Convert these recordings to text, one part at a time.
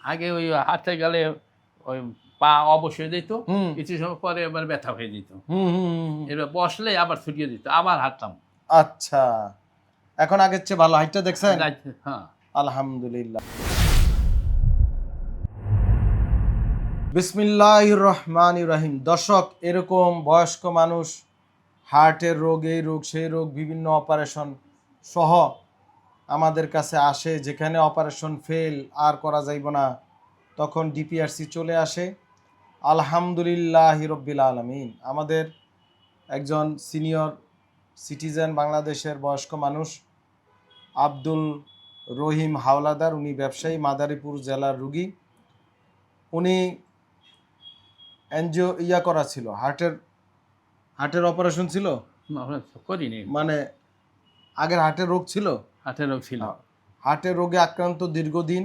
আগে ওই হাঁটতে গেলে ওই পা অবশ্যই দিত, হুম কিছু সময় পরে এবার ব্যথা হয়ে যেত। হুম হুম হুম, হুম। এবার বসলে আবার ছুটিয়ে দিত, আবার হাঁটতাম। আচ্ছা, এখন আগের চেয়ে ভালো হাইটটা দেখছেন? হ্যাঁ। আলহামদুলিল্লাহ। বিসমিল্লাহির রহমানির রহিম। দর্শক, এরকম বয়স্ক মানুষ হার্টের রোগ, এই রোগ সেই রোগ, বিভিন্ন অপারেশন সহ আমাদের কাছে আসে, যেখানে অপারেশন ফেল আর করা যাইব না, তখন ডিপিআরসি চলে আসে। আলহামদুলিল্লাহ রব্বিল আলামিন। আমাদের একজন সিনিয়র সিটিজেন, বাংলাদেশের বয়স্ক মানুষ আব্দুল রহিম হাওলাদার, উনি ব্যবসায়ী, মাদারীপুর জেলার রুগী। উনি এনজিও করা ছিল, হার্টের অপারেশন ছিল, করিনি, মানে আগের হার্টের রোগ ছিল, হাঁটের রোগ ছিল। হার্টের রোগে আক্রান্ত দীর্ঘদিন,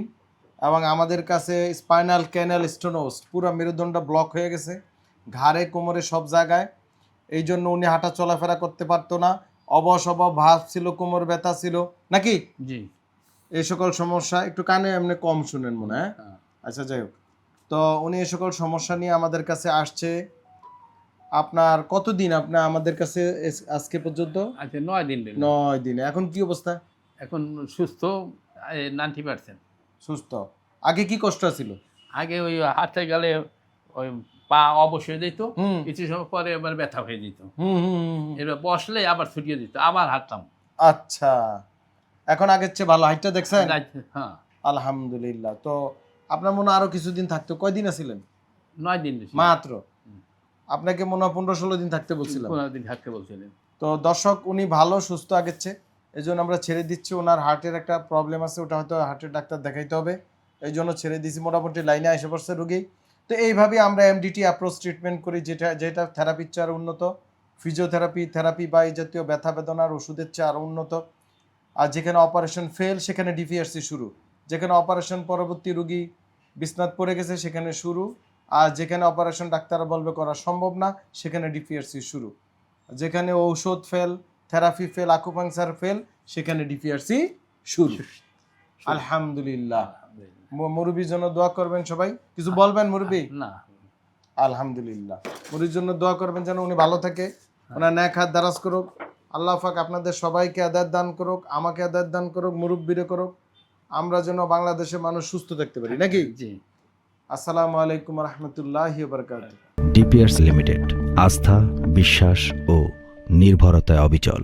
এবং আমাদের কাছে স্পাইনাল ক্যানাল স্টোনোস, পুরো মেরুদণ্ড ব্লক হয়ে গেছে, ঘাড়ে কোমরে সব জায়গায়। এই জন্য উনি হাঁটা চলাফেরা করতে পারতো না, অবশ ভাব ছিল, কোমর ব্যথা ছিল নাকি, জি। এই সকল সমস্যা। একটু কানে এমনি কম শুনেন মনে হয়। আচ্ছা, যাই হোক, তো উনি এই সকল সমস্যা নিয়ে আমাদের কাছে আসছে। আপনার কতদিন আপনার আমাদের কাছে আজকে পর্যন্ত? আচ্ছা, 9 দিন। 9 দিনে। এখন কি অবস্থা? এখন সুস্থ 90%। সুস্থ। আগে কি কষ্ট ছিল? আগে ওই হাঁটতে গেলে ওই পা অবশ্যই দিত, হুম কিছু সময় পরে এবার ব্যথা হয়ে যেত। হুম হুম হুম, হুম। এবার বসলে আবার ছুটিয়ে দিত, আবার হাঁটতাম। আচ্ছা, এখন আগের চেয়ে ভালো হাইটটা দেখছেন? হ্যাঁ। আলহামদুলিল্লাহ। তো আপনার মনে হয় আরো কিছুদিন থাকতো? কয়দিন আছিলেন? 9 দিন মাত্র? আপনাকে মনে হয় 15-16 দিন থাকতে বলছিলাম। 15 দিন থাকতে বলছিলেন। তো দর্শক, উনি ভালো সুস্থ আগের চেয়ে, এই জন্য আমরা ছেড়ে দিচ্ছি। ওনার হার্টের একটা প্রবলেম আছে, ওটা হয়তো হার্টের ডাক্তার দেখাইতে হবে, এই জন্য ছেড়ে দিচ্ছি। মোটামুটি লাইনে এসে পড়ছে রুগী। তো এইভাবে আমরা এমডিটি অ্যাপ্রোচ ট্রিটমেন্ট করি, যেটা থেরাপির চেয়ে আরও উন্নত, থেরাপি বা এই জাতীয় ব্যথা বেদনার ওষুধের চেয়ে আরও উন্নত। আর যেখানে অপারেশন ফেল সেখানে ডিপিআরসি শুরু, যেখানে অপারেশন পরবর্তী রুগী বিছনাত পড়ে গেছে সেখানে শুরু, আর যেখানে অপারেশন ডাক্তার বলবে করা সম্ভব না সেখানে ডিপিআরসি শুরু, যেখানে ঔষধ fail, therapy fail, acupuncture fail, সেখানে ডিপিআরসি শুরু। আলহামদুলিল্লাহ। মুরব্বির জন্য দোয়া করবেন সবাই। কিছু বলবেন মুরব্বি? না। আলহামদুলিল্লাহ। মুরব্বির জন্য দোয়া করবেন যেন উনি ভালো থাকে, ওনার নেক হাত দারাজ করুক। আল্লাহ পাক আপনাদের সবাইকে আদায় দান করুক, আমাকে আদায় দান করুক, মুরব্বিরে করুক, আমরা যেন বাংলাদেশের মানুষ সুস্থ থাকতে পারি নাকি। জি। আসসালামু আলাইকুম রহমতুল্লাহি ওয়া বারাকাতুহু। ডিপিআরস লিমিটেড, আস্থা, বিশ্বাস ও নির্ভরতায় অবিচল।